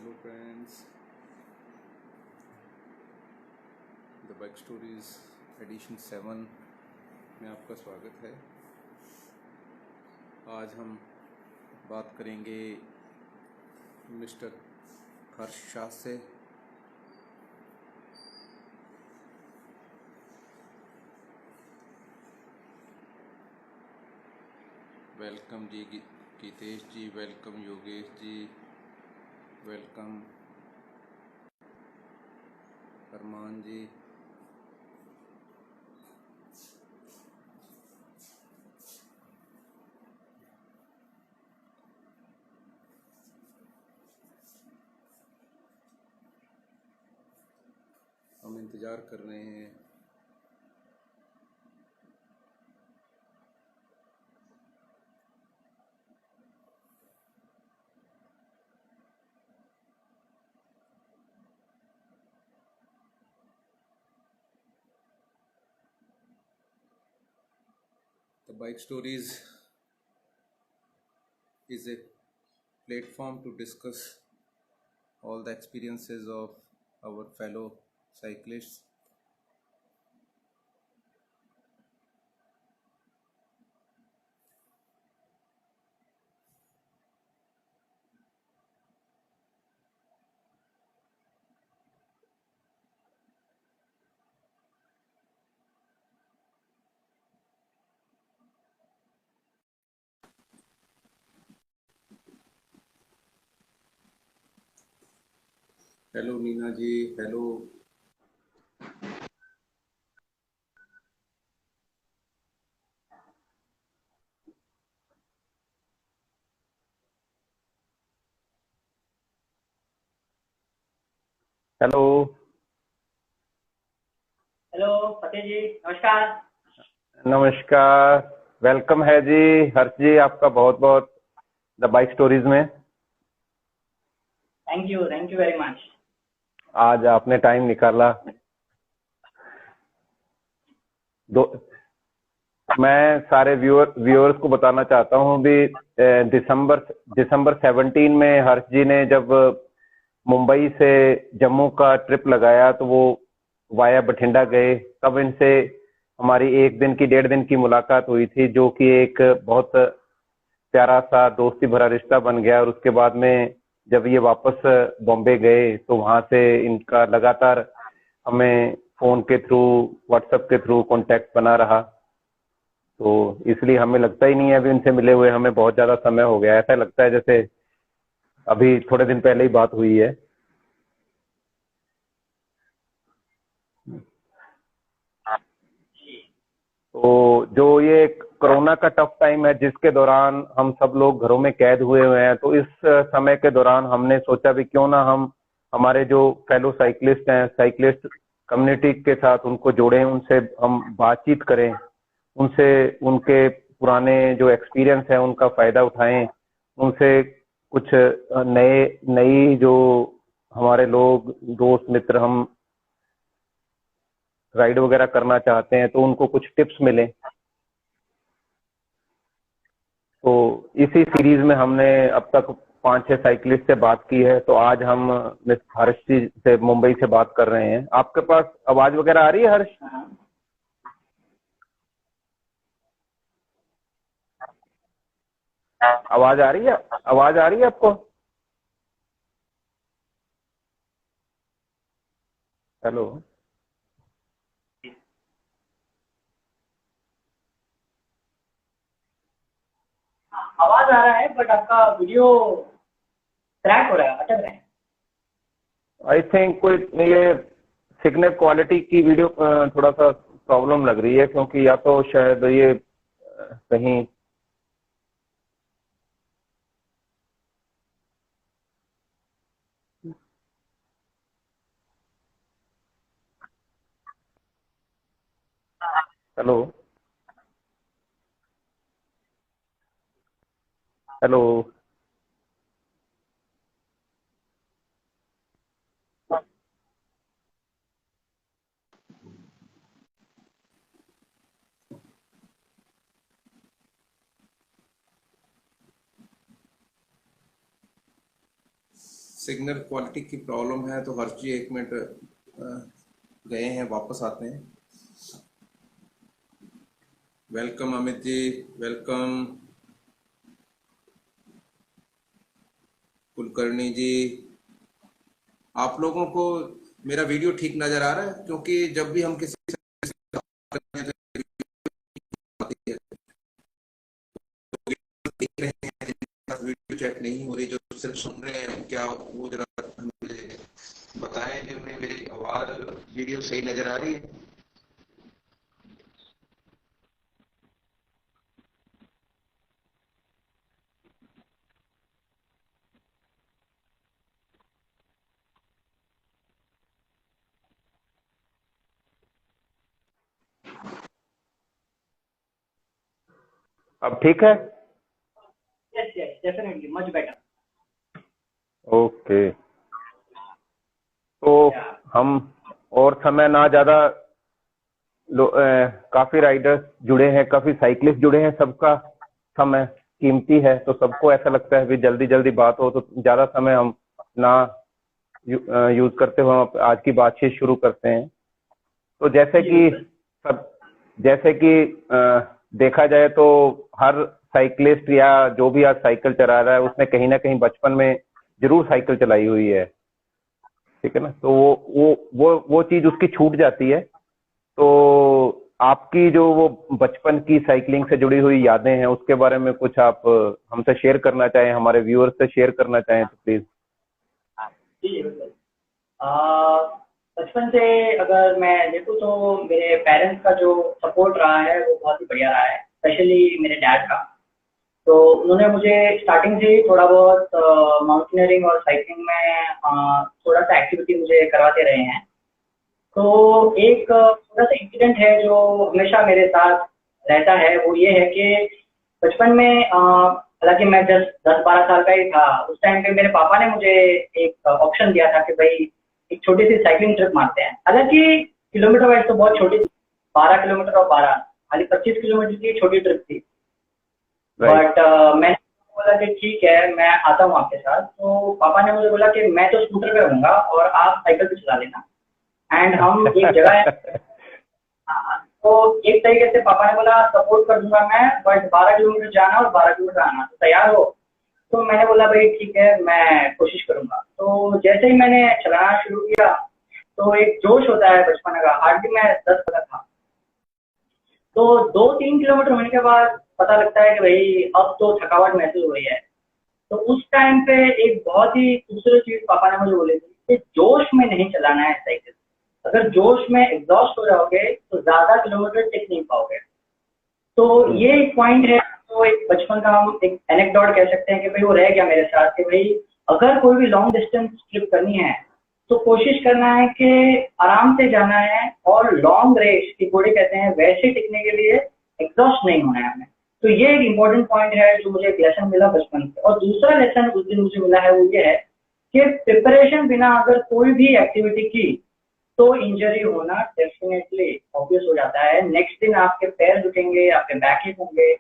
Hello friends, the bike stories edition 7 में आपका स्वागत है। आज हम बात करेंगे मिस्टर हर्ष शाह से। वेलकम जी गीतेश जी, वेलकम योगेश जी, वेलकम अरमान जी। हम इंतज़ार कर रहे हैं। The Bike Stories is a platform to discuss all the experiences of our fellow cyclists. Hello Neena ji, hello. Hello hello Fateh ji, नमस्कार। नमस्कार, वेलकम है जी हर्ष जी, आपका बहुत बहुत द बाइक स्टोरीज में। Thank you very much. आज आपने टाइम निकाला। मैं सारे व्यूअर्स को बताना चाहता हूँ भी दिसंबर 17 में हर्ष जी ने जब मुंबई से जम्मू का ट्रिप लगाया तो वो वाया बठिंडा गए। तब इनसे हमारी 1-1.5 दिन की मुलाकात हुई थी, जो कि एक बहुत प्यारा सा दोस्ती भरा रिश्ता बन गया। और उसके बाद में जब ये वापस बॉम्बे गए तो वहां से इनका लगातार हमें फोन के थ्रू, व्हाट्सएप के थ्रू कांटेक्ट बना रहा। तो इसलिए हमें लगता ही नहीं है अभी उनसे मिले हुए हमें बहुत ज्यादा समय हो गया। ऐसा लगता है जैसे अभी थोड़े दिन पहले ही बात हुई है। तो जो ये कोरोना का टफ टाइम है जिसके दौरान हम सब लोग घरों में कैद हुए हैं, तो इस समय के दौरान हमने सोचा भी क्यों ना हम हमारे जो फेलो साइकिलिस्ट हैं, साइकिलिस्ट कम्युनिटी के साथ उनको जोड़ें, उनसे हम बातचीत करें, उनसे उनके पुराने जो एक्सपीरियंस है उनका फायदा उठाएं, उनसे कुछ नई जो हमारे लोग दोस्त मित्र हम राइड वगैरह करना चाहते हैं तो उनको कुछ टिप्स मिले। तो इसी सीरीज में हमने अब तक 5-6 साइकिलिस्ट से बात की है। तो आज हम मिस हर्ष जी से मुंबई से बात कर रहे हैं। आपके पास आवाज वगैरह आ रही है हर्ष? आवाज आ रही है? आवाज आ रही है आपको? हेलो आवाज आ रहा है बट आपका वीडियो क्रैक हो रहा है, अटक रहा है। आई थिंक कोई ये सिग्नल क्वालिटी की वीडियो थोड़ा सा प्रॉब्लम लग रही है, क्योंकि या तो शायद ये कहीं हेलो हेलो सिग्नल क्वालिटी की प्रॉब्लम है, तो हर्ष जी 1 मिनट गए हैं, वापस आते हैं। वेलकम अमित जी, वेलकम कुलकर्णी जी। आप लोगों को मेरा वीडियो ठीक नजर आ रहा है? क्योंकि जब भी हम किसी से बात करते हैं तो देख रहे हैं, जिनका वीडियो चेक नहीं हो रही, जो सिर्फ सुन रहे हैं, क्या वो जरा मुझे बताएं कि उन्हें मेरी आवाज वीडियो सही नजर आ रही है? अब ठीक है? Yes, yes, definitely, much better. Okay, तो Yeah. हम और समय ना ज्यादा, काफी राइडर्स जुड़े हैं, काफी साइकिलिस्ट जुड़े हैं, सबका समय कीमती है, तो सबको ऐसा लगता है भी जल्दी जल्दी बात हो, तो ज्यादा समय हम ना यूज करते हुए हम आज की बातचीत शुरू करते हैं। तो जैसे कि देखा जाए तो हर साइकिलिस्ट या जो भी आज साइकिल चला रहा है उसने कहीं ना कहीं बचपन में जरूर साइकिल चलाई हुई है, ठीक है ना। तो वो चीज उसकी छूट जाती है। तो आपकी जो वो बचपन की साइकिलिंग से जुड़ी हुई यादें हैं, उसके बारे में कुछ आप हमसे शेयर करना चाहें, हमारे व्यूअर्स से शेयर करना चाहें तो प्लीज। जी बिल्कुल। बचपन से अगर मैं देखूँ तो मेरे पेरेंट्स का जो सपोर्ट रहा है वो बहुत ही बढ़िया रहा है, स्पेशली मेरे डैड का। तो उन्होंने मुझे स्टार्टिंग से ही थोड़ा बहुत माउंटेनियरिंग और साइकिलिंग में थोड़ा सा एक्टिविटी मुझे करवाते रहे हैं। तो एक थोड़ा सा इंसिडेंट है जो हमेशा मेरे साथ रहता है, वो ये है कि बचपन में हालांकि मैं जस्ट 10-12 साल का ही था, उस टाइम पे मेरे पापा ने मुझे एक ऑप्शन दिया था कि भाई एक छोटी सी साइकिलिंग ट्रिप मारते हैं। हालांकि किलोमीटर वाइज तो बहुत छोटी थी, 12 किलोमीटर और 12, खाली 25 किलोमीटर की छोटी ट्रिप थी। बट मैंने बोला कि ठीक है, मैं आता हूँ आपके साथ। तो पापा ने मुझे बोला कि मैं तो स्कूटर पे रहूंगा और आप साइकिल पे चला लेना, एंड हम एक जगह है। हाँ, तो एक तरीके से पापा ने बोला सपोर्ट कर दूंगा मैं, बट 12 किलोमीटर जाना और 12 किलोमीटर आना, तो तैयार हो? तो मैंने बोला भाई ठीक है, मैं कोशिश करूंगा। तो जैसे ही मैंने चलाना शुरू किया तो एक जोश होता है बचपन का, हार्डली मैं 10 का था। तो 2-3 किलोमीटर होने के बाद पता लगता है कि भाई अब तो थकावट महसूस हो रही है। तो उस टाइम पे एक बहुत ही खूबसूरत चीज पापा ने मुझे बोली थी कि जोश में नहीं चलाना है साइकिल। अगर जोश में एग्जॉस्ट हो जाओगे तो ज्यादा किलोमीटर टिक नहीं पाओगे। तो ये एक पॉइंट है, तो एक बचपन का हम एक एनेक्डोट कह सकते हैं कि भाई वो रह गया मेरे साथ कि भाई अगर कोई भी लॉन्ग डिस्टेंस ट्रिप करनी है तो कोशिश करना है कि आराम से जाना है, और लॉन्ग रेस की घोड़ी कहते हैं वैसे टिकने के लिए एग्जॉस्ट नहीं होना है हमें। तो ये एक इम्पोर्टेंट पॉइंट है जो मुझे एक लेसन मिला बचपन से। और दूसरा लेसन उस दिन मुझे मिला है वो ये है कि प्रिपरेशन बिना अगर कोई भी एक्टिविटी की तो इंजरी होना डेफिनेटली ऑब्वियस हो जाता है। नेक्स्ट दिन आपके पैर दुखेंगे, आपके बैक हिप होंगे।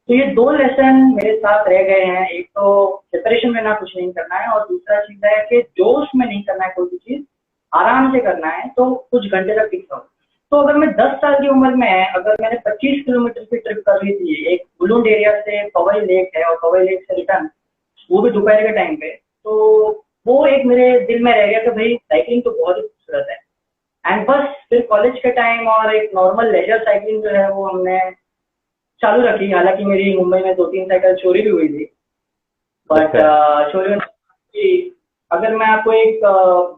तो ये 2 लेसन मेरे साथ रह गए हैं। एक तो प्रिपरेशन में ना कुछ नहीं करना है, और दूसरा चीज है कि जोश में नहीं करना है कोई भी चीज, आराम से करना है तो कुछ घंटे तक टिक पाओ। तो अगर मैं 10 साल की उम्र में अगर मैंने 25 किलोमीटर की ट्रिप कर ली थी, एक बुलुंड एरिया से पवई लेक है और पवई लेक से रिटर्न, वो भी दोपहर के टाइम पे, तो वो एक मेरे दिल में रह गया कि भाई साइकिलिंग तो बहुत ही खूबसूरत है। एंड बस फिर कॉलेज के टाइम और एक नॉर्मल लेजर साइकिलिंग जो है वो हमने चालू रखी। हालांकि मेरी मुंबई में 2-3 साइकिल चोरी भी हुई थी, बट चोरी होने की, अगर मैं आपको एक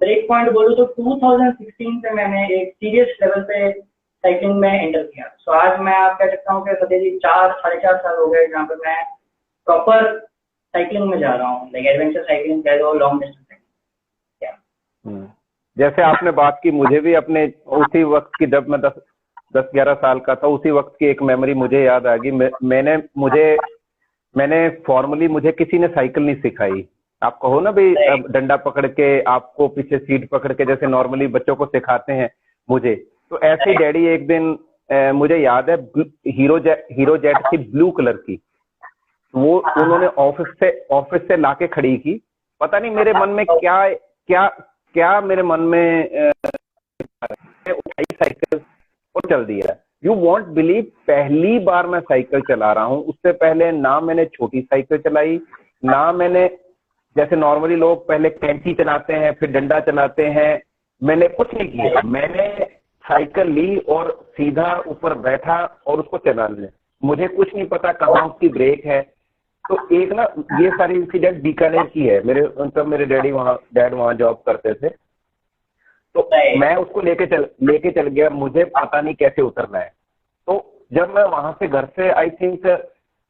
ब्रेक पॉइंट बोलूँ तो 2016 से मैंने एक सीरियस लेवल पे साइकिलिंग में एंटर किया। सो आज मैं आप कह सकता हूँ कि फतेह जी 4-4.5 साल हो गए जहाँ पे मैं प्रॉपर साइकिलिंग में जा रहा हूँ, लाइक एडवेंचर साइकिलिंग कह दो, लॉन्ग डिस्टेंस साइकिलिंग। जैसे आपने बात की, मुझे भी अपने उसी वक्त की, जब मैं 10-11 साल का था, उसी वक्त की एक मेमोरी मुझे याद आ गई। मैंने फॉर्मली, मुझे किसी ने साइकिल नहीं सिखाई। आप कहो ना भाई, डंडा पकड़ के आपको पीछे सीट पकड़ के जैसे नॉर्मली बच्चों को सिखाते हैं, मुझे तो ऐसे डैडी एक दिन, मुझे याद है, हीरो जेट थी ब्लू कलर की, वो उन्होंने ऑफिस से लाके खड़ी की, पता नहीं मेरे मन में क्या क्या क्या मेरे मन में उठाई साइकिल और चल दिया। यू वॉन्ट बिलीव, पहली बार मैं साइकिल चला रहा हूँ। उससे पहले ना मैंने छोटी साइकिल चलाई, ना मैंने जैसे नॉर्मली लोग पहले कैंची चलाते हैं फिर डंडा चलाते हैं, मैंने कुछ नहीं किया। मैंने साइकिल ली और सीधा ऊपर बैठा और उसको चला लिया। मुझे कुछ नहीं पता कहाँ उसकी ब्रेक है। तो एक ना ये सारी इंसिडेंट बीकानेर की है। मेरे डैड वहाँ जॉब करते थे, तो मैं उसको लेके चल गया। मुझे पता नहीं कैसे उतरना है। तो जब मैं वहां से घर से आई थिंक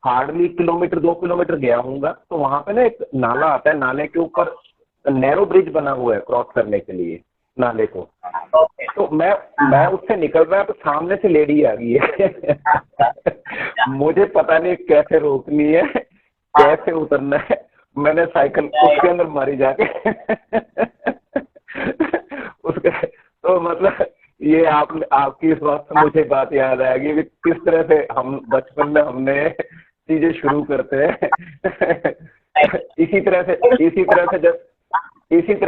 हार्डली 2 किलोमीटर गया हूँगा, तो वहां पे ना एक नाला आता है, नाले के ऊपर नैरो ब्रिज बना हुआ है क्रॉस करने के लिए नाले को। तो मैं उससे निकल रहा, तो सामने से लेडी आ गई है। मुझे पता नहीं कैसे रोकनी है, कैसे उतरना है। मैंने साइकिल उसके अंदर मारी जाके। उसके तो मतलब ये आपकी इस बात से मुझे बात याद आएगी कि किस तरह से हम बचपन में हमने चीजें शुरू करते हैं। इसी तरह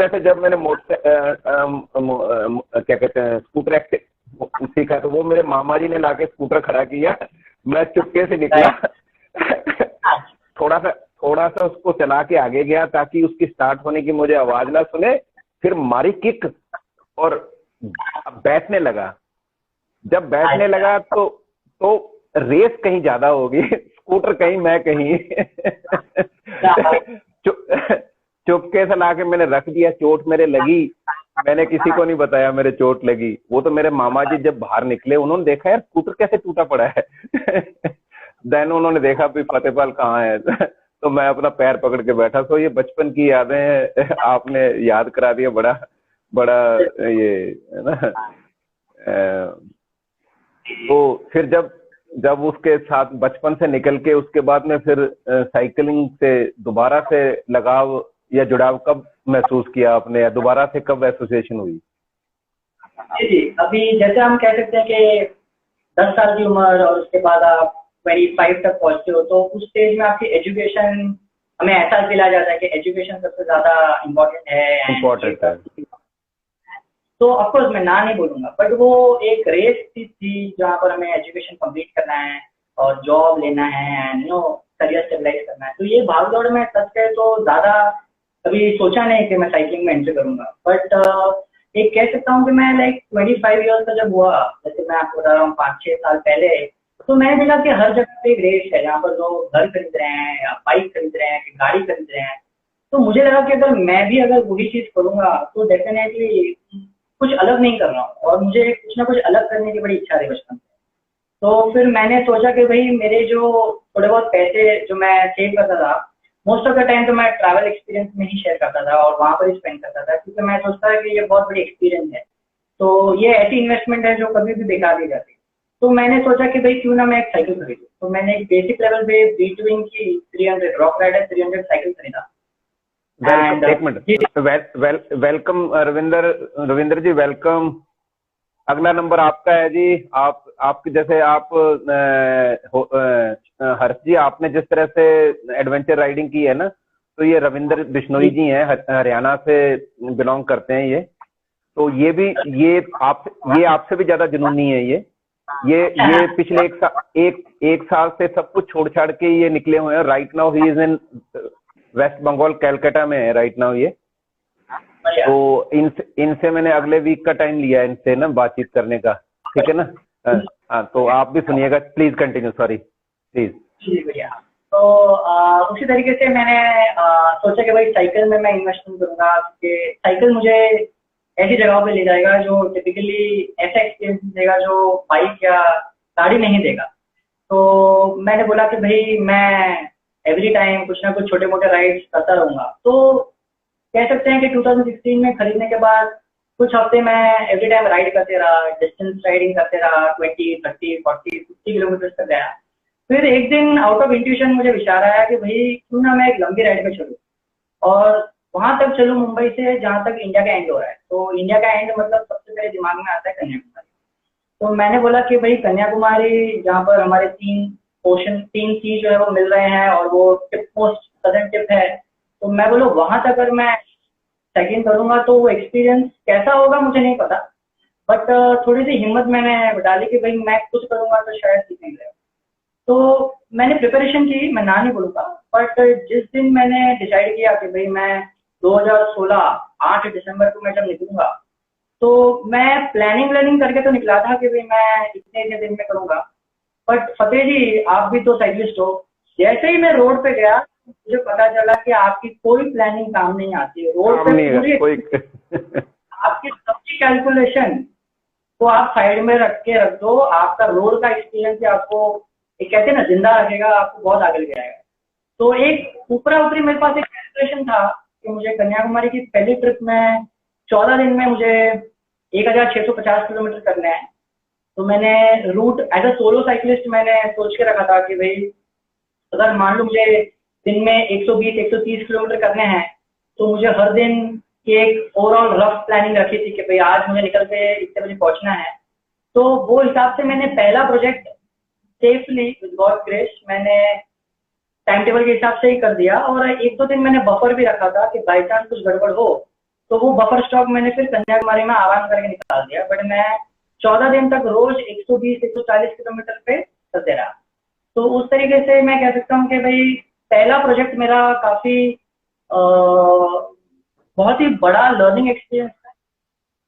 से जब मैंने क्या कहते हैं स्कूटर सीखा, तो वो मेरे मामा जी ने लाके स्कूटर खड़ा किया। मैं चुपके से निकला, थोड़ा सा उसको चला के आगे गया ताकि उसकी स्टार्ट होने की मुझे आवाज ना सुने। फिर मारी किक और बैठने लगा। जब बैठने लगा तो रेस कहीं ज्यादा होगी, स्कूटर कहीं मैं कहीं। चुपके से लाके मैंने रख दिया। चोट मेरे लगी, मैंने किसी को नहीं बताया मेरे चोट लगी। वो तो मेरे मामा जी जब बाहर निकले, उन्होंने देखा यार स्कूटर कैसे टूटा पड़ा है। देन उन्होंने देखा भी फतेहपाल कहाँ है। तो मैं अपना पैर पकड़ के बैठा। तो ये बचपन की यादें आपने याद करा दिया, बड़ा ये है ना। तो फिर जब उसके साथ बचपन से निकल के उसके बाद में फिर साइकिलिंग से दोबारा से लगाव या जुड़ाव कब महसूस किया आपने, या दोबारा से कब एसोसिएशन हुई? जी, अभी जैसे हम कह सकते हैं कि 10 साल की उम्र और उसके बाद आप 25 तक पहुंचते हो, तो उस स्टेज में आपकी एजुकेशन, हमें ऐसा दिलाया जाता है कि एजुकेशन सबसे ज्यादा इम्पोर्टेंट है। तो ऑफकोर्स मैं ना नहीं बोलूंगा, बट वो एक रेस थी जहाँ पर हमें एजुकेशन कंप्लीट करना है और जॉब लेना है, करियर स्टेबलाइज करना है। तो ये भागदौड़ में सच कहे तो ज्यादा कभी सोचा नहीं कि मैं साइकिलिंग में एंटर करूंगा। बट एक कह सकता हूँ कि मैं लाइक 25 ईयर्स का जब हुआ, जैसे मैं आपको बता रहा हूँ 5-6 साल पहले, तो मैंने देखा कि हर जगह पे एक रेस है जहाँ पर लोग घर खरीद रहे हैं या बाइक खरीद रहे हैं कि गाड़ी खरीद रहे हैं। तो मुझे लगा कि अगर मैं भी वही चीज करूंगा तो डेफिनेटली कुछ अलग नहीं कर रहा हूँ, और मुझे कुछ ना कुछ अलग करने की बड़ी इच्छा रही बचपन से। तो फिर मैंने सोचा कि भाई मेरे जो थोड़े बहुत पैसे जो मैं सेव करता था, मोस्ट ऑफ द टाइम तो मैं ट्रैवल एक्सपीरियंस में ही शेयर करता था और वहाँ पर ही स्पेंड करता था, क्योंकि मैं सोचता था कि ये बहुत बड़ी एक्सपीरियंस है। तो ये ऐसी इन्वेस्टमेंट है जो कभी भी बेकार नहीं जाती। तो मैंने सोचा कि भाई क्यों ना मैं एक साइकिल खरीदूं। तो मैंने एक बेसिक लेवल पे B2 की 300 रॉक राइडर 300 साइकिल खरीदा। एक मिनट, वेलकम रविंदर जी, वेलकम। अगला नंबर आपका है जी। आपके जैसे आप हर्ष जी, आपने जिस तरह से एडवेंचर राइडिंग की है ना, तो ये रविंदर बिश्नोई जी हैं, हरियाणा से बिलोंग करते हैं ये। तो ये आपसे भी ज्यादा जुनूनी है ये पिछले एक साल से सब कुछ छोड़ छाड़ के ये निकले हुए हैं। Right now he is in West Bengal, Calcutta में है राइट नाउ ये। तो इनसे मैंने अगले वीक का टाइम लिया इनसे ना बातचीत करने का, ठीक है ना। हाँ, तो आप भी सुनिएगा, प्लीज कंटिन्यू, सॉरी प्लीज। जी भैया। तो उसी तरीके से मैंने सोचा कि भाई साइकिल में मैं इन्वेस्टमेंट करूंगा, क्योंकि साइकिल मुझे ऐसी जगहों पे ले जाएगा जो टिपिकली ऐसा एक्सपीरियंस देगा जो बाइक या गाड़ी नहीं देगा। तो मैंने बोला कि भाई मैं एवरी टाइम कुछ ना कुछ छोटे मोटे राइड्स करता रहूंगा। तो कह सकते हैं कि 2016 में खरीदने के बाद कुछ हफ्ते मैं एवरी टाइम राइड करते रहा, डिस्टेंस राइडिंग करते रहा, 20, 30, 40, 50 किलोमीटर तक गया। फिर एक दिन आउट ऑफ इंट्यूशन मुझे विचार आया कि भाई क्यों ना मैं एक लंबी राइड में चलूँ और वहां तक चलूँ मुंबई से जहां तक इंडिया का एंड हो रहा है। तो इंडिया का एंड मतलब सबसे पहले दिमाग में आता है कन्याकुमारी। तो मैंने बोला कि भाई कन्याकुमारी, जहाँ पर हमारे 3 सी जो है वो मिल रहे हैं और वो टिप मोस्ट सदर्न टिप है, तो मैं बोला वहां तक अगर मैं सेकंड करूंगा तो वो एक्सपीरियंस कैसा होगा मुझे नहीं पता, बट थोड़ी सी हिम्मत मैंने डाली कि भाई मैं कुछ करूंगा तो शायद सीखेंगे। तो मैंने प्रिपरेशन की, मैं ना नहीं बोलूंगा, बट जिस दिन मैंने डिसाइड किया कि भाई मैं 2016 8 दिसंबर को मैं जब निकलूंगा, तो मैं प्लानिंग व्लानिंग करके तो निकला था कि भाई मैं इतने इतने दिन में करूंगा। बट फतेह जी, आप भी तो साइकिलिस्ट हो, जैसे ही मैं रोड पे गया मुझे पता चला कि आपकी कोई प्लानिंग काम नहीं आती है रोड काम पे। नहीं है पूरी कोई। आपकी सबकी कैलकुलेशन को आप साइड में रख के रख दो, आपका रोड का एक्सपीरियंस आपको एक कहते हैं ना जिंदा रखेगा, आपको बहुत आगे ले जाएगा। तो एक ऊपरा ऊपरी मेरे पास एक कैलकुलेशन था कि मुझे कन्याकुमारी की पहली ट्रिप में 14 दिन में मुझे 1650 किलोमीटर करने हैं। तो मैंने route as a solo cyclist मैंने सोच के रखा था कि भाई अगर मान लो मुझे दिन में 120 130 किलोमीटर करने हैं, तो मुझे हर दिन की एक ओवरऑल रफ प्लानिंग रखी थी कि भाई आज मुझे निकल के इतने बजे पहुंचना है। तो वो हिसाब से मैंने पहला project safely with God grace मैंने टाइम टेबल के हिसाब से ही कर दिया, और एक दो दिन मैंने बफर भी रखा था कि बाई चांस कुछ गड़बड़ हो तो वो बफर स्टॉक मैंने फिर कन्याकुमारी में आराम करके निकाल दिया। बट मैं 14 दिन तक रोज 120 140 किलोमीटर पे चलते रहा। तो उस तरीके से मैं कह सकता हूँ कि भाई पहला प्रोजेक्ट मेरा काफी बहुत ही बड़ा लर्निंग एक्सपीरियंस है,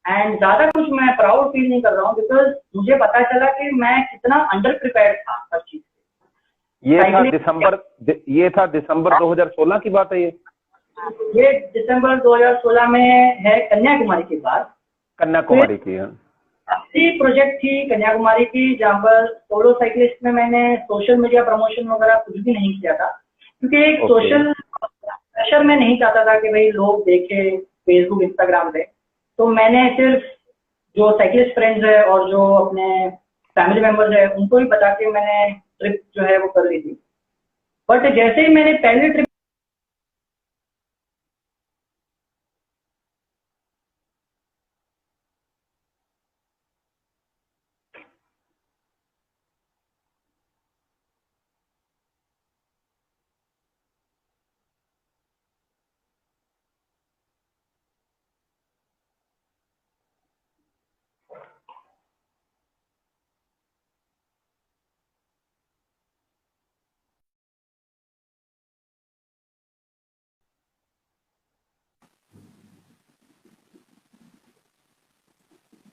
एंड ज्यादा कुछ मैं प्राउड फील नहीं कर रहा हूँ बिकॉज मुझे पता चला कि मैं कितना अंडर प्रिपेयर्ड था हर चीज से। ये था दिसंबर 2016 की बात है ये दिसंबर 2016 में है, कन्याकुमारी की बात। कन्याकुमारी की है। अच्छी प्रोजेक्ट थी कन्याकुमारी की, जहाँ पर सोलो साइकिलिस्ट में मैंने सोशल मीडिया प्रमोशन वगैरह कुछ भी नहीं किया था, क्योंकि एक सोशल प्रेशर में नहीं चाहता था कि भाई लोग देखे फेसबुक इंस्टाग्राम पे। तो मैंने सिर्फ जो साइकिलिस्ट फ्रेंड्स है और जो अपने फैमिली मेंबर्स है उनको ही बता के मैंने ट्रिप जो है वो कर ली थी। बट जैसे ही मैंने पहली trip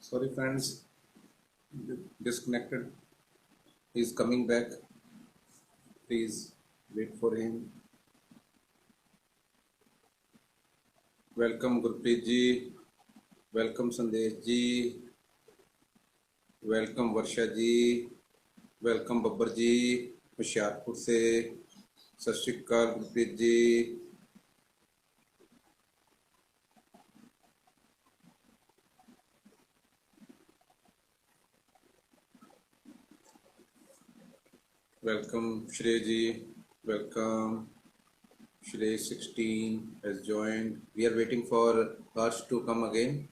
Sorry, friends, disconnected. He's coming back. Please wait for him. Welcome Gurpreet ji. Welcome Sandesh ji. Welcome Varsha ji, welcome Babbar ji Hoshiarpur से, सत श्री अकाल Gurpreet ji. Welcome Shrey ji, welcome. Shrey 16 has joined. We are waiting for Harsh to come again.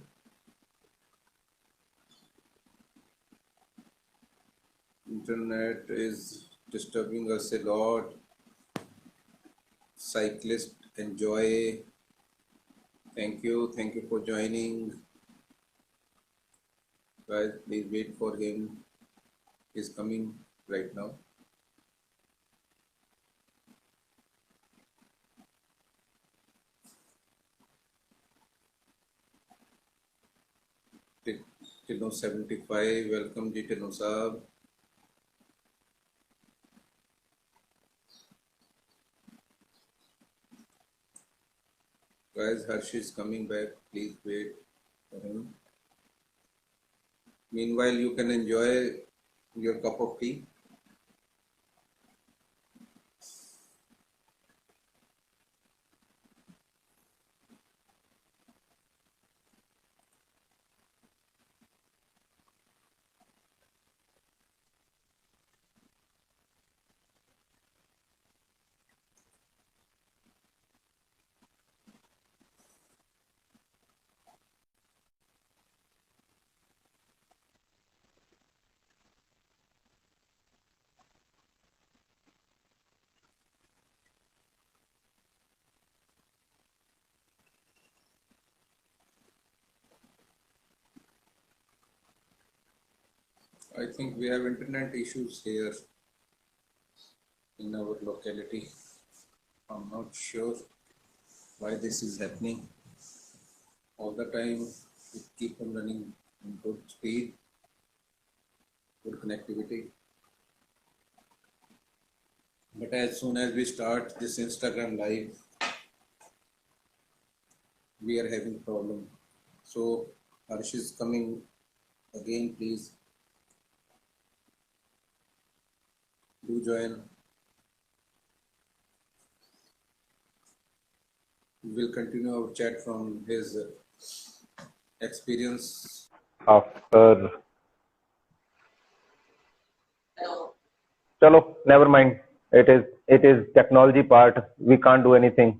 Internet is disturbing us a lot. Cyclist enjoy. Thank you for joining. Guys, please wait for him. He's coming right now. Tino 75, welcome ji Tino Saab. Guys, Harsh is coming back. Please wait for him. Meanwhile, you can enjoy your cup of tea. I think we have internet issues here in our locality. I'm not sure why this is happening. All the time we keep on running in good speed, good connectivity. But as soon as we start this Instagram live, we are having problem. So Harsh is coming again, please do join. We will continue our chat from his experience after. Chalo, never mind. It is technology part. We can't do anything.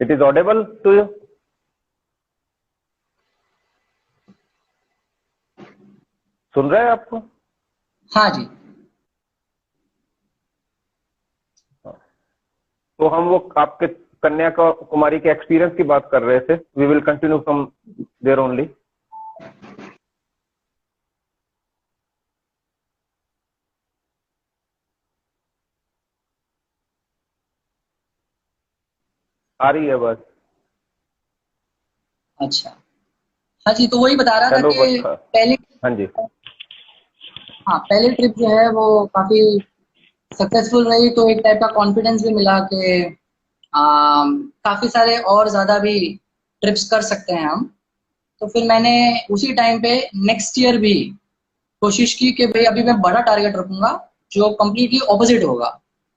It is audible to you? सुन रहे हैं आपको? हाँ जी। तो हम वो आपके कन्याकुमारी के experience की बात कर रहे थे. We will continue from there only. आ रही है बस. अच्छा, हाँ जी, तो वही बता रहा था कि पहली, हाँ जी, हाँ पहली ट्रिप जो है वो काफी सक्सेसफुल रही, तो एक टाइप का कॉन्फिडेंस भी मिला कि काफी सारे और ज्यादा भी ट्रिप्स कर सकते हैं हम. तो फिर मैंने उसी टाइम पे नेक्स्ट ईयर भी कोशिश की कि भाई अभी मैं बड़ा टारगेट रखूंगा जो कम्प्लीटली ऑपोजिट होगा.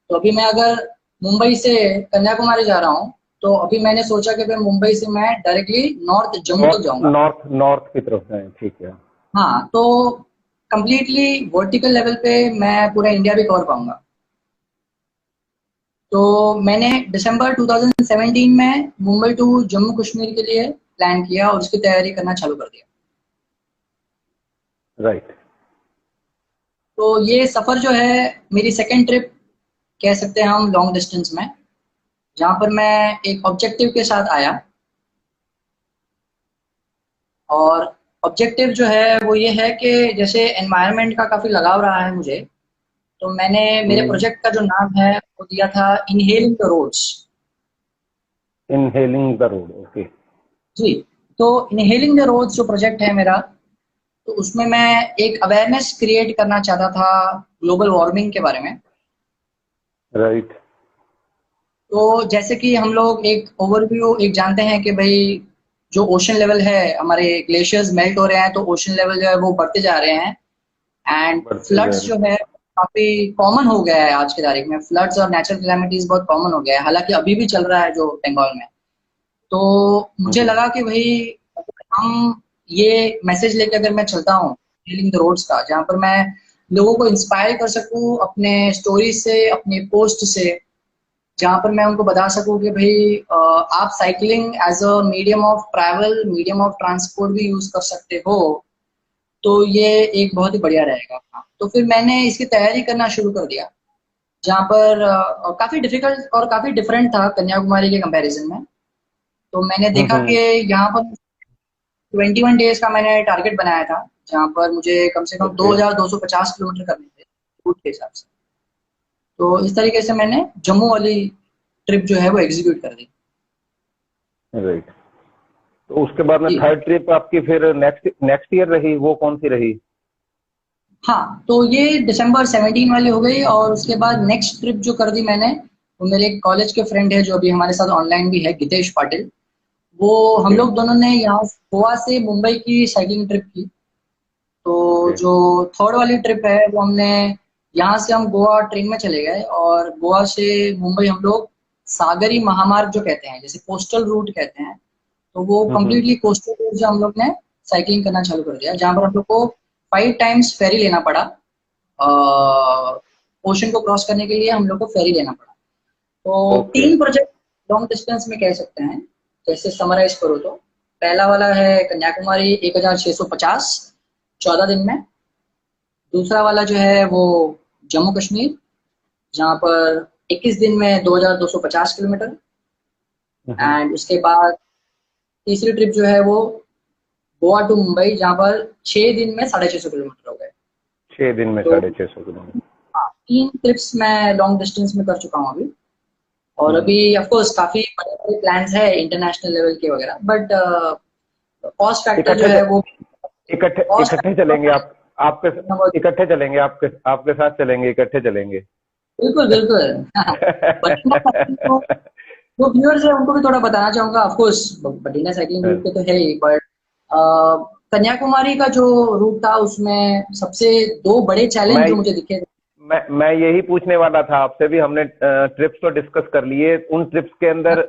तो अभी मैं अगर मुंबई से कन्याकुमारी जा रहा हूँ, तो अभी मैंने सोचा कि भाई मुंबई से मैं डायरेक्टली नॉर्थ जम्मू तक जाऊंगा. नॉर्थ की तरफ है. ठीक है. हाँ, तो कम्प्लीटली वर्टिकल लेवल पे मैं पूरा इंडिया भी कवर पाऊंगा. तो मैंने दिसंबर 2017 में मुंबई टू जम्मू कश्मीर के लिए प्लान किया और उसकी तैयारी करना चालू कर दिया. राइट. तो ये सफर जो है मेरी सेकेंड ट्रिप कह सकते हैं हम लॉन्ग डिस्टेंस में, जहां पर मैं एक ऑब्जेक्टिव के साथ आया. और ऑब्जेक्टिव जो है वो ये है कि जैसे एनवायरनमेंट का काफी लगाव रहा है मुझे, तो मैंने मेरे प्रोजेक्ट का जो नाम है वो दिया था inhaling the roads. Inhaling the road. Okay जी. तो इनहेलिंग द रोड्स जो प्रोजेक्ट है मेरा, तो उसमें मैं एक अवेयरनेस क्रिएट करना चाहता था ग्लोबल वार्मिंग के बारे में. राइट. तो जैसे कि हम लोग एक ओवरव्यू एक जानते हैं कि भाई जो ओशन लेवल है, हमारे ग्लेशियर्स मेल्ट हो रहे हैं, तो ओशन लेवल जो है वो बढ़ते जा रहे हैं. एंड फ्लड्स जो है काफी कॉमन हो गया है आज की तारीख में. फ्लड्स और नेचुरल कैलेमिटीज बहुत कॉमन हो गया है, हालांकि अभी भी चल रहा है जो बंगाल में. तो मुझे लगा कि भाई हम ये मैसेज लेके अगर मैं चलता हूँ हीलिंग द रोड्स का, जहाँ पर मैं लोगों को इंस्पायर कर सकूँ अपने स्टोरी से, अपने पोस्ट से, जहाँ पर मैं उनको बता सकूँ कि भाई आप cycling as a medium of travel, medium of transport भी यूज कर सकते हो, तो ये एक बहुत ही बढ़िया रहेगा. तो फिर मैंने इसकी तैयारी करना शुरू कर दिया, जहाँ पर काफी डिफिकल्ट और काफी डिफरेंट था कन्याकुमारी के कंपैरिजन में. तो मैंने देखा कि यहाँ पर 21 डेज का मैंने टारगेट बनाया था, जहाँ पर मुझे कम से कम 2250 किलोमीटर करने थे रूट के हिसाब से. तो इस तरीके से मैंने जम्मू वाली ट्रिप जो है वो एग्जीक्यूट कर दी. राइट. तो उसके बाद में थर्ड ट्रिप आपकी फिर नेक्स्ट ईयर रही, वो कौन सी रही? हाँ, तो ये दिसंबर 17 वाली हो गई. और उसके बाद नेक्स्ट ट्रिप जो कर दी मैंने, वो मेरे कॉलेज के फ्रेंड है जो अभी हमारे साथ ऑनलाइन भी है, गितेश पाटिल. वो हम लोग दोनों ने यहाँ गोवा से मुंबई की साइकिलिंग ट्रिप की. तो जो थर्ड वाली ट्रिप है वो हमने यहाँ से हम गोवा ट्रेन में चले गए, और गोवा से मुंबई हम लोग सागरी महामार्ग जो कहते हैं, जैसे कोस्टल रूट कहते हैं, तो वो कम्प्लीटली कोस्टल रूट से हम लोग ने साइकिलिंग करना चालू कर दिया, जहाँ पर हम लोग को 5 टाइम्स फेरी लेना पड़ा. ओशन को क्रॉस करने के लिए हम लोग को फेरी लेना पड़ा. तो 3 प्रोजेक्ट लॉन्ग डिस्टेंस में कह सकते हैं, जैसे समराइज करो तो पहला वाला है कन्याकुमारी 1650 14 दिन में. दूसरा वाला जो है वो जम्मू कश्मीर, जहाँ पर 21 दिन में 2250 किलोमीटर. एंड उसके बाद तीसरी ट्रिप जो है वो गोवा टू मुंबई, जहाँ पर 6 दिन में 650 किलोमीटर हो गए। 6 दिन में तो 650 किलोमीटर। हाँ, 3 ट्रिप्स मैं लॉन्ग डिस्टेंस में कर चुका हूँ अभी। और अभी ऑफ कोर्स काफी बड़े बड़े प्लान्स है इंटरनेशनल लेवल के वगैरह, बट कॉस्ट फैक्टर जो इकट्ठे है वो इकट्ठे कॉस्ट इकट्ठे चलेंगे आप? आपके इकट्ठे चलेंगे? आपके आपके साथ चलेंगे? इकट्ठे चलेंगे? बिल्कुल बिल्कुल। बठिंडा साइकिलिंग को जो व्यूअर्स है उनको भी थोड़ा बताना चाहूंगा। Of course Bathinda cycling route पे तो है ही, बट कन्याकुमारी का जो रूट था उसमें सबसे 2 बड़े चैलेंज मैं जो मुझे दिखे। मैं यही पूछने वाला था आपसे भी। हमने ट्रिप्स तो डिस्कस कर लिए, उन ट्रिप्स के अंदर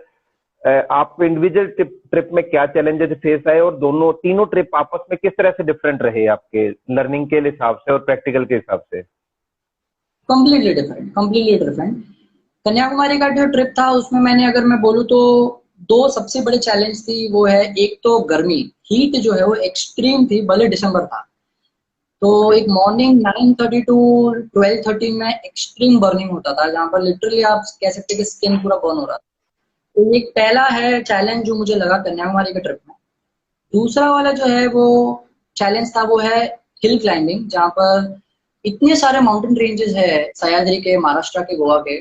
आपको इंडिविजुअल ट्रिप में क्या चैलेंजेस फेस आए, और तीनों ट्रिप आपस में किस तरह से डिफरेंट रहे आपके लर्निंग के हिसाब से और प्रैक्टिकल के हिसाब से? Completely different, completely different. Kanyakumari का जो ट्रिप था उसमें मैंने अगर मैं बोलूँ तो 2 सबसे बड़े चैलेंज थी। वो है एक तो गर्मी, हीट जो है वो एक्सट्रीम थी, भले दिसंबर था। तो ओके। एक मॉर्निंग 9:30 टू 12:30 में एक्सट्रीम बर्निंग होता था, जहाँ पर लिटरली आप कह सकते हैं कि स्किन पूरा बर्न हो रहा था। तो एक पहला है चैलेंज जो मुझे लगा कन्याकुमारी के ट्रिप में। दूसरा वाला जो है वो चैलेंज था वो है हिल क्लाइंबिंग, जहाँ पर इतने सारे माउंटेन रेंजेस है सह्याद्री के, महाराष्ट्र के, गोवा के।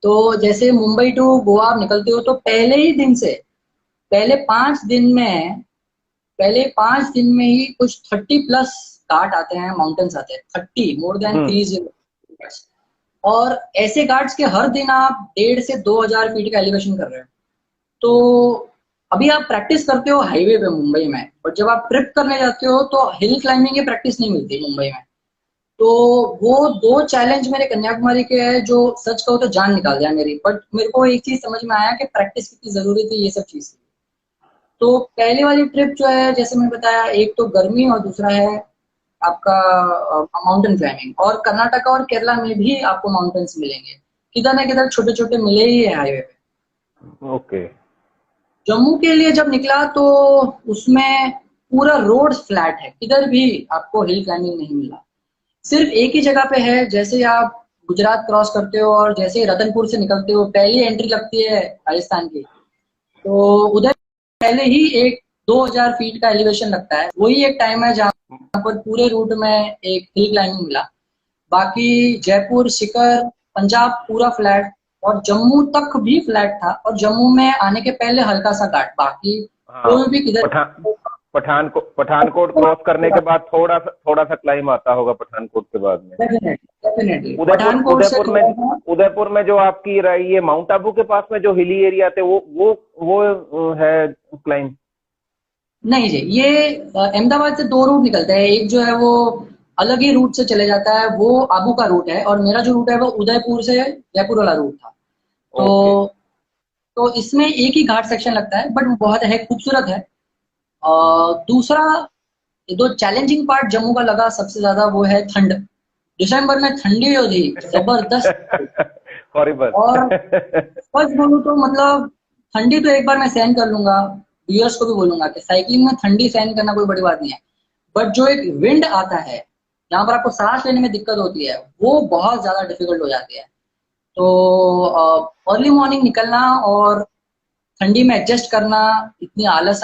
तो जैसे मुंबई टू गोवा आप निकलते हो तो पहले ही दिन से, पहले 5 दिन में पहले 5 दिन में ही कुछ 30+ घाट आते हैं, माउंटेन्स आते हैं, 30 मोर देन हम्म। 30। और ऐसे घाट्स के हर दिन आप 1,500 से 2,000 फीट का एलिवेशन कर रहे हो। तो अभी आप प्रैक्टिस करते हो हाईवे पे मुंबई में, बट जब आप ट्रिप करने जाते हो तो हिल क्लाइंबिंग की प्रैक्टिस नहीं मिलती मुंबई में। तो वो 2 चैलेंज मेरे कन्याकुमारी के है जो सच कहो तो जान निकाल दिया मेरी। बट मेरे को एक चीज समझ में आया कि प्रैक्टिस कितनी जरूरी थी ये सब चीज। तो पहले वाली ट्रिप जो है जैसे मैंने बताया, एक तो गर्मी और दूसरा है आपका माउंटेन क्लाइंबिंग। और कर्नाटका और केरला में भी आपको माउंटेन्स मिलेंगे, किधर ना किधर छोटे छोटे मिले ही है हाईवे पे। ओके। जम्मू के लिए जब निकला तो उसमें पूरा रोड फ्लैट है, किधर भी आपको हिल क्लाइंबिंग नहीं मिला। सिर्फ एक ही जगह पे है, जैसे आप गुजरात क्रॉस करते हो और जैसे ही रतनपुर से निकलते हो पहली एंट्री लगती है राजस्थान की, तो उधर पहले ही एक 2,000 फीट का एलिवेशन लगता है। वही एक टाइम है जहाँ पर पूरे रूट में एक हिल क्लाइंबिंग मिला। बाकी जयपुर, सीकर, पंजाब पूरा फ्लैट, और जम्मू तक भी फ्लैट था। और जम्मू में आने के पहले हल्का सा घाट, बाकी हाँ। कोई भी किधर। पठानकोट क्रॉस करने के बाद थोड़ा सा क्लाइम आता होगा पठानकोट के बाद में। डेफिनेटली डेफिनेटली उदयपुर पठानकोट से उदयपुर में थोड़ा सा। उदयपुर में जो आपकी रही है माउंट आबू के पास में जो हिली एरिया थे, वो है क्लाइम? नहीं जी, ये अहमदाबाद से 2 रूट निकलते हैं। एक जो है वो अलग ही रूट से चले जाता है, वो आबू का रूट है, और मेरा जो रूट है वो उदयपुर से जयपुर वाला रूट था। तो ओके। तो इसमें एक ही घाट सेक्शन लगता है, बट वो बहुत है खूबसूरत है। दूसरा जो चैलेंजिंग पार्ट जम्मू का लगा सबसे ज्यादा वो है ठंड। दिसंबर में ठंडी हो थी जबरदस्त। हॉरिबल। और सच बोलूं तो मतलब ठंडी तो एक बार मैं सहन कर लूंगा, व्यूअर्स को भी बोलूंगा कि साइकिलिंग में ठंडी सहन करना कोई बड़ी बात नहीं है। बट जो एक विंड आता है जहाँ पर आपको सांस लेने में दिक्कत होती है, वो बहुत ज्यादा डिफिकल्ट हो जाती है। तो अर्ली मॉर्निंग निकलना और ठंडी में एडजस्ट करना, इतनी आलस